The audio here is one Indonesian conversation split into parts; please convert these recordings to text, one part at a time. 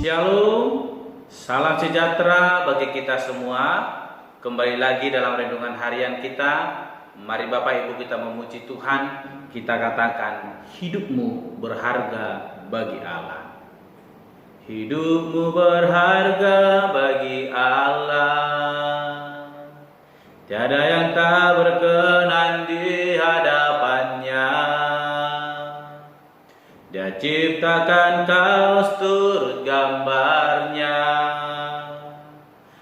Shalom, salam sejahtera bagi kita semua. Kembali lagi dalam renungan harian kita. Mari Bapak Ibu kita memuji Tuhan. Kita katakan, hidupmu berharga bagi Allah. Hidupmu berharga bagi Allah. Tiada yang tak berkenan di hadapannya. Dia ciptakan kau turut gambarnya.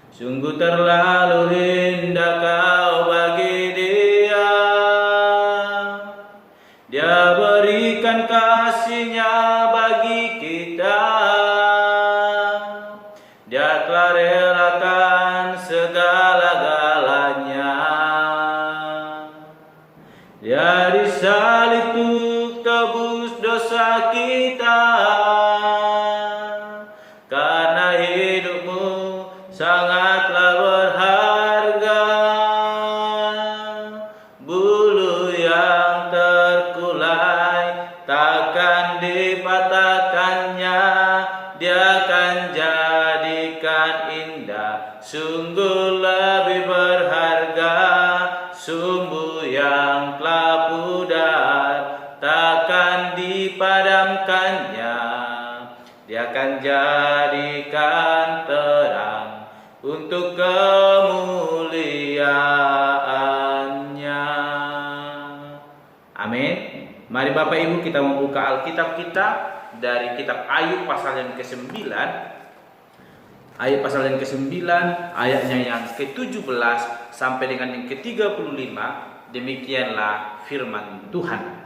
Sungguh terlalu indah kau bagi dia. Dia berikan kasihnya bagi kita. Dia telah relakan segala-galanya. Dia disalib untuk tebus dosa kita. Karena hidupmu sangatlah berharga. Bulu yang terkulai takkan dipatahkannya. Dia akan jadikan indah. Sungguh lebih berharga sumbu yang telah pudar, takkan dipadamkannya. Dia akan jadikan terang untuk kemuliaannya. Amin. Mari Bapak Ibu kita membuka Alkitab kita dari kitab Ayub pasal yang ke-9. Ayub pasal yang ke-9 ayatnya yang ke-17 sampai dengan yang ke-35. Demikianlah firman Tuhan.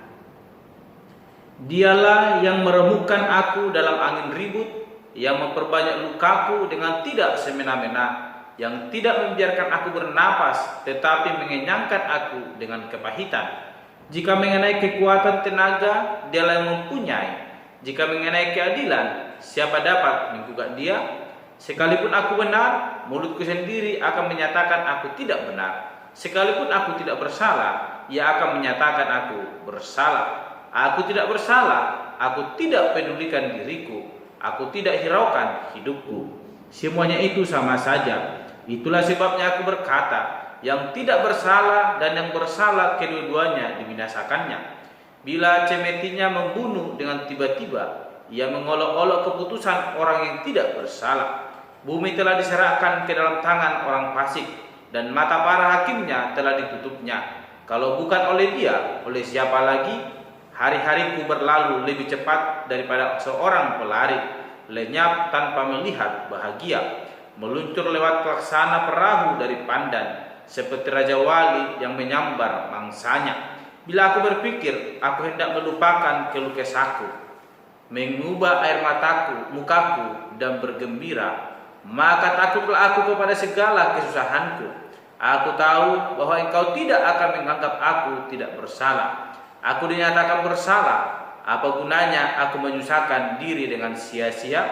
Dialah yang meremukkan aku dalam angin ribut, yang memperbanyak lukaku dengan tidak semena-mena, yang tidak membiarkan aku bernapas, tetapi mengenyangkan aku dengan kepahitan. Jika mengenai kekuatan tenaga, Dialah yang mempunyai. Jika mengenai keadilan, siapa dapat menggugat Dia? Sekalipun aku benar, mulutku sendiri akan menyatakan aku tidak benar. Sekalipun aku tidak bersalah, Ia akan menyatakan aku bersalah. Aku tidak bersalah, aku tidak pedulikan diriku, aku tidak hiraukan hidupku. Semuanya itu sama saja. Itulah sebabnya aku berkata, yang tidak bersalah dan yang bersalah kedua-duanya dibinasakannya. Bila cemetinya membunuh dengan tiba-tiba, ia mengolok-olok keputusan orang yang tidak bersalah. Bumi telah diserahkan ke dalam tangan orang fasik, dan mata para hakimnya telah ditutupnya. Kalau bukan oleh Dia, oleh siapa lagi? Hari-hariku berlalu lebih cepat daripada seorang pelari, lenyap tanpa melihat bahagia, meluncur lewat laksana perahu dari pandan, seperti raja wali yang menyambar mangsanya. Bila aku berpikir, aku hendak melupakan keluh kesahku, mengubah air mataku, mukaku, dan bergembira, maka takutlah aku kepada segala kesusahanku. Aku tahu bahwa Engkau tidak akan menganggap aku tidak bersalah. Aku dinyatakan bersalah. Apa gunanya aku menyusahkan diri dengan sia-sia?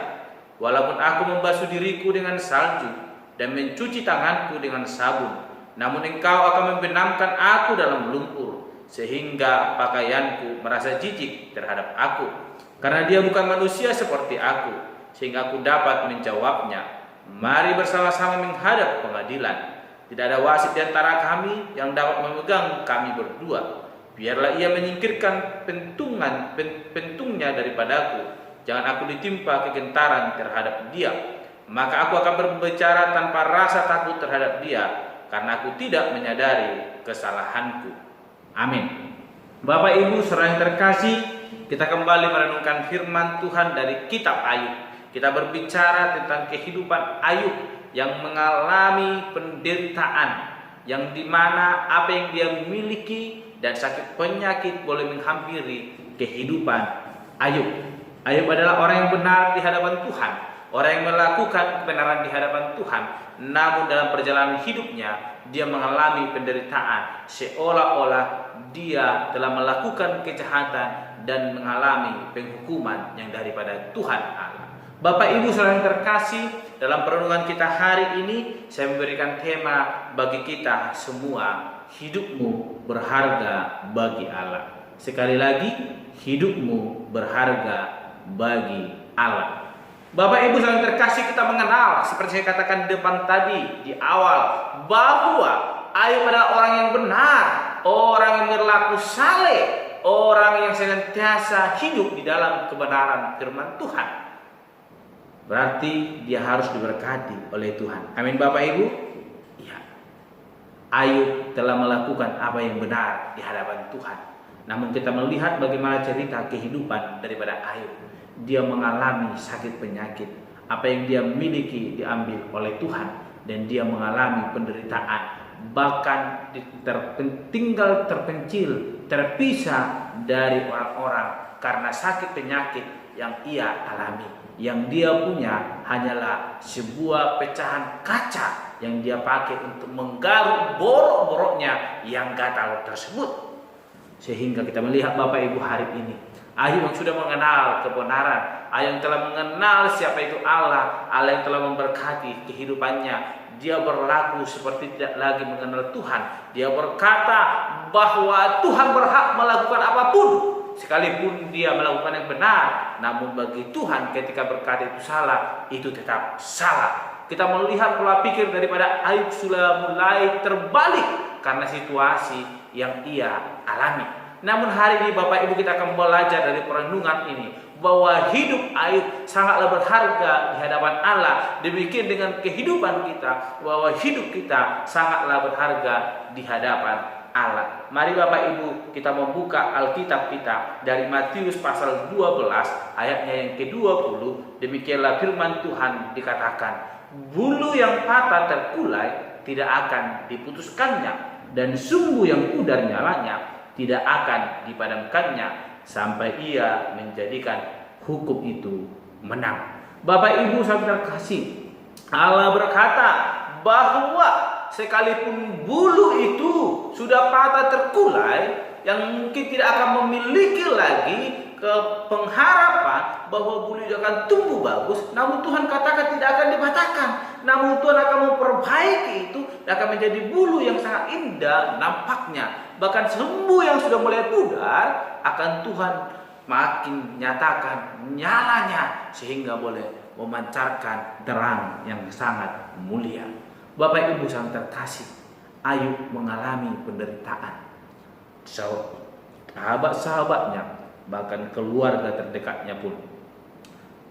Walaupun aku membasuh diriku dengan salju dan mencuci tanganku dengan sabun, namun Engkau akan membenamkan aku dalam lumpur, sehingga pakaianku merasa jijik terhadap aku. Karena Dia bukan manusia seperti aku, sehingga aku dapat menjawabnya. Mari bersama-sama menghadap pengadilan. Tidak ada wasit di antara kami yang dapat memegang kami berdua. Biarlah Ia menyingkirkan pentungnya daripadaku. Jangan aku ditimpa kegentaran terhadap Dia. Maka aku akan berbicara tanpa rasa takut terhadap Dia, karena aku tidak menyadari kesalahanku. Amin. Bapak Ibu saudara yang terkasih, kita kembali merenungkan firman Tuhan dari kitab Ayub. Kita berbicara tentang kehidupan Ayub yang mengalami penderitaan, yang dimana apa yang dia miliki dan sakit penyakit boleh menghampiri kehidupan Ayub. Ayub adalah orang yang benar di hadapan Tuhan, orang yang melakukan kebenaran di hadapan Tuhan. Namun dalam perjalanan hidupnya dia mengalami penderitaan, seolah-olah dia telah melakukan kejahatan dan mengalami penghukuman yang daripada Tuhan Allah. Bapak Ibu saudara yang terkasih, dalam perenungan kita hari ini saya memberikan tema bagi kita semua, hidupmu berharga bagi Allah. Sekali lagi, hidupmu berharga bagi Allah. Bapak Ibu saudara terkasih, kita mengenal seperti saya katakan di depan tadi di awal bahwa Ayub adalah orang yang benar, orang yang berlaku saleh, orang yang senantiasa hidup di dalam kebenaran firman Tuhan. Berarti dia harus diberkati oleh Tuhan. Amin Bapak Ibu. Ya. Ayub telah melakukan apa yang benar di hadapan Tuhan. Namun kita melihat bagaimana cerita kehidupan daripada Ayub. Dia mengalami sakit penyakit. Apa yang dia miliki diambil oleh Tuhan. Dan dia mengalami penderitaan. Bahkan tinggal terpencil, terpisah dari orang-orang karena sakit penyakit yang ia alami. Yang dia punya hanyalah sebuah pecahan kaca yang dia pakai untuk menggaruk borok-boroknya yang gatal tersebut. Sehingga kita melihat Bapak Ibu hari ini, Ayub yang sudah mengenal kebenaran, Ayub yang telah mengenal siapa itu Allah, Allah yang telah memberkati kehidupannya. Dia berlaku seperti tidak lagi mengenal Tuhan. Dia berkata bahwa Tuhan berhak melakukan apapun, sekalipun dia melakukan yang benar. Namun bagi Tuhan ketika berkata itu salah, itu tetap salah. Kita melihat pola pikir daripada Ayub sudah mulai terbalik karena situasi yang ia alami. Namun hari ini Bapak Ibu kita akan belajar dari perenungan ini bahwa hidup Ayub sangatlah berharga di hadapan Allah. Demikian dengan kehidupan kita, bahwa hidup kita sangatlah berharga di hadapan Allah. Mari Bapak Ibu kita membuka Alkitab kita dari Matius pasal 12 ayatnya yang ke-20. Demikianlah firman Tuhan dikatakan, bulu yang patah terkulai tidak akan diputuskannya, dan sumbu yang pudar nyalanya tidak akan dipadamkannya sampai ia menjadikan hukum itu menang. Bapak Ibu saudara terkasih, Allah berkata bahwa sekalipun bulu itu sudah patah terkulai, yang mungkin tidak akan memiliki lagi pengharapan bahwa bulu itu akan tumbuh bagus, namun Tuhan katakan tidak akan dipatahkan. Namun Tuhan akan memperbaiki itu dan akan menjadi bulu yang sangat indah nampaknya. Bahkan sumbu yang sudah mulai pudar akan Tuhan makin nyatakan nyalanya sehingga boleh memancarkan terang yang sangat mulia. Bapak Ibu yang terkasih, Ayub mengalami penderitaan. Sahabat-sahabatnya, bahkan keluarga terdekatnya pun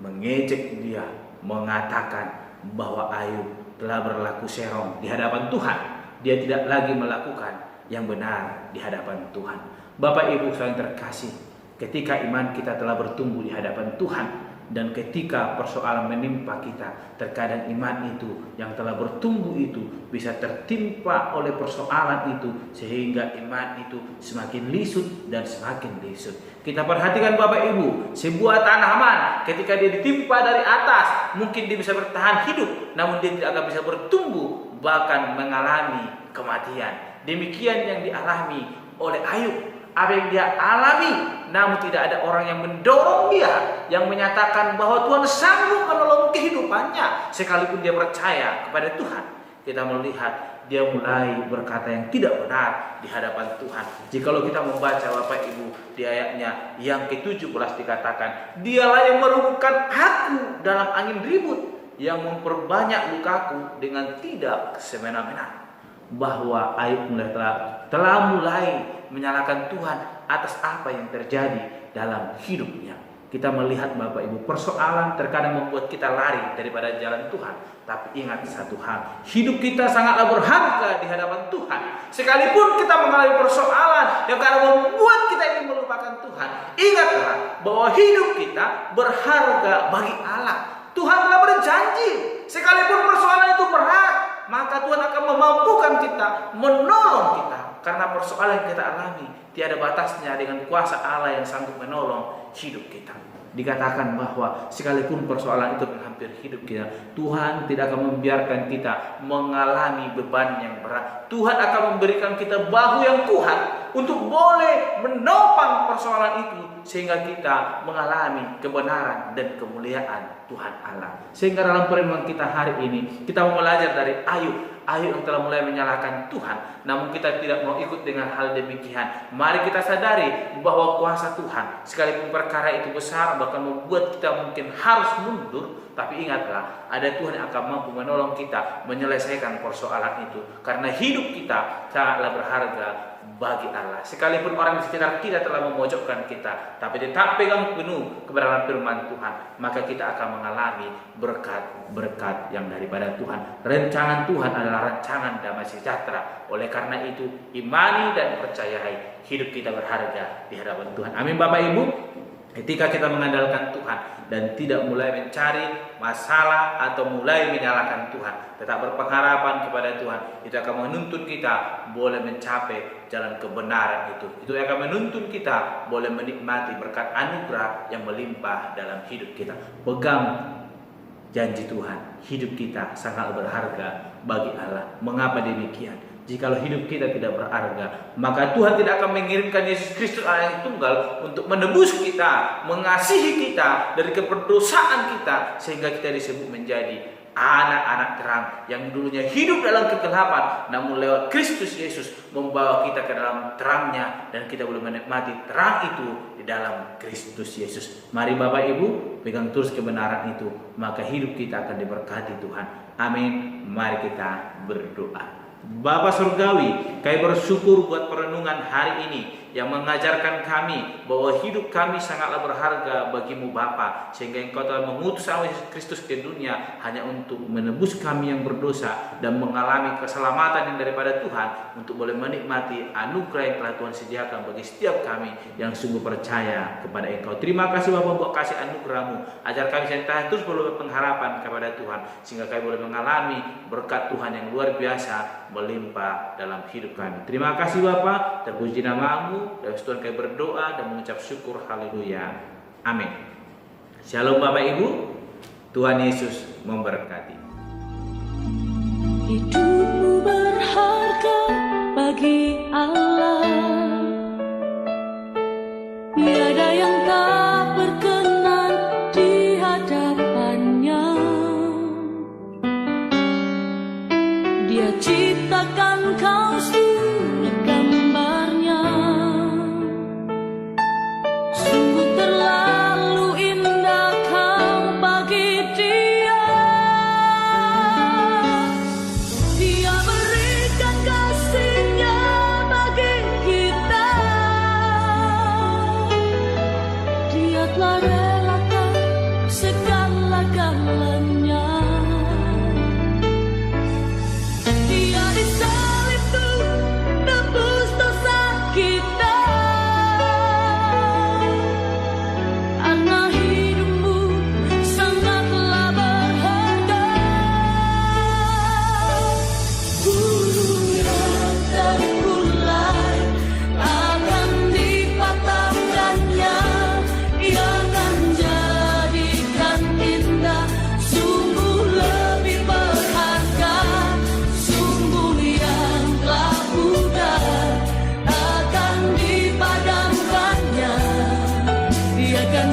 mengejek dia, mengatakan bahwa Ayub telah berlaku serong di hadapan Tuhan. Dia tidak lagi melakukan yang benar di hadapan Tuhan. Bapak Ibu yang terkasih, ketika iman kita telah bertumbuh di hadapan Tuhan, dan ketika persoalan menimpa kita, terkadang iman itu yang telah bertumbuh itu bisa tertimpa oleh persoalan itu, sehingga iman itu semakin lisut dan semakin lisut. Kita perhatikan Bapak Ibu, sebuah tanaman ketika dia ditimpa dari atas, mungkin dia bisa bertahan hidup, namun dia tidak akan bisa bertumbuh, bahkan mengalami kematian. Demikian yang dialami oleh Ayub. Apa yang dia alami, namun tidak ada orang yang mendorong dia, yang menyatakan bahwa Tuhan sanggup menolong kehidupannya sekalipun dia percaya kepada Tuhan. Kita melihat dia mulai berkata yang tidak benar di hadapan Tuhan. Jikalau kita membaca Bapak Ibu di ayatnya yang ke-17 dikatakan, dialah yang merubuhkan aku dalam angin ribut, yang memperbanyak lukaku dengan tidak semena-mena. Bahwa Ayub telah mulai menyalahkan Tuhan atas apa yang terjadi dalam hidupnya. Kita melihat Bapak Ibu, persoalan terkadang membuat kita lari daripada jalan Tuhan. Tapi ingat satu hal, hidup kita sangatlah berharga di hadapan Tuhan. Sekalipun kita mengalami persoalan yang kadang membuat kita ingin melupakan Tuhan, ingatlah bahwa hidup kita berharga bagi Allah. Tuhan telah berjanji, sekalipun persoalan itu berat, maka Tuhan akan memampukan kita, menolong kita. Karena persoalan yang kita alami tiada batasnya dengan kuasa Allah yang sanggup menolong hidup kita. Dikatakan bahwa sekalipun persoalan itu menghampiri hidup kita, Tuhan tidak akan membiarkan kita mengalami beban yang berat. Tuhan akan memberikan kita bahu yang kuat untuk boleh menopang persoalan itu, sehingga kita mengalami kebenaran dan kemuliaan Tuhan Allah. Sehingga dalam perenungan kita hari ini, kita mau belajar dari Ayub yang telah mulai menyalahkan Tuhan, namun kita tidak mau ikut dengan hal demikian. Mari kita sadari bahwa kuasa Tuhan, sekalipun perkara itu besar, bahkan membuat kita mungkin harus mundur, tapi ingatlah, ada Tuhan yang akan mampu menolong kita menyelesaikan persoalan itu, karena hidup kita sangatlah berharga bagi Allah. Sekalipun orang di sekitar kita telah memojokkan kita, tapi tetap pegang penuh kebenaran firman Tuhan, maka kita akan mengalami berkat-berkat yang daripada Tuhan. Rancangan Tuhan adalah rancangan damai sejahtera. Oleh karena itu, imani dan percayai hidup kita berharga di hadapan Tuhan. Amin Bapak Ibu. Ketika kita mengandalkan Tuhan dan tidak mulai mencari masalah atau mulai menyalahkan Tuhan, tetap berpengharapan kepada Tuhan, itu akan menuntun kita boleh mencapai jalan kebenaran itu. Itu akan menuntun kita boleh menikmati berkat anugerah yang melimpah dalam hidup kita. Pegang janji Tuhan, hidup kita sangat berharga bagi Allah. Mengapa demikian? Jikalau hidup kita tidak berharga, maka Tuhan tidak akan mengirimkan Yesus Kristus Allah yang tunggal untuk menebus kita, mengasihi kita dari keberdosaan kita, sehingga kita disebut menjadi anak-anak terang yang dulunya hidup dalam kegelapan, namun lewat Kristus Yesus membawa kita ke dalam terangnya, dan kita boleh menikmati terang itu di dalam Kristus Yesus. Mari Bapak Ibu pegang terus kebenaran itu, maka hidup kita akan diberkati Tuhan. Amin. Mari kita berdoa. Bapa Surgawi, kami bersyukur buat perenungan hari ini yang mengajarkan kami bahwa hidup kami sangatlah berharga bagimu Bapa, sehingga Engkau telah mengutus Yesus Kristus ke dunia hanya untuk menebus kami yang berdosa dan mengalami keselamatan yang daripada Tuhan, untuk boleh menikmati anugerah yang telah Tuhan sediakan bagi setiap kami yang sungguh percaya kepada Engkau. Terima kasih Bapa buat kasih anugerah-Mu. Ajar kami senantiasa terus boleh berpengharapan kepada Tuhan, sehingga kami boleh mengalami berkat Tuhan yang luar biasa melimpah dalam hidup kami. Terima kasih Bapa, terpuji nama-Mu. Dan Tuhan kami berdoa dan mengucap syukur. Haleluya. Amin. Shalom Bapak Ibu. Tuhan Yesus memberkati. Hidupmu berharga bagi Allah. Tiada yang tak berkenan di hadapannya. Dia ciptakan kau suri gambarnya. Sungguh terlalu indah kau bagi Dia. Dia berikan kasih-Nya bagi kita. Dia telah relakan segala-galanya. Dia disalib untuk tebus dosa kita. Karena hidupmu sangatlah berharga. Gunung yang terkulai akan dipatahkannya. Ia akan jadikan indah, sungguh lebih berharga. Sumbu yang telah pudar akan dipadamkannya. Dia akan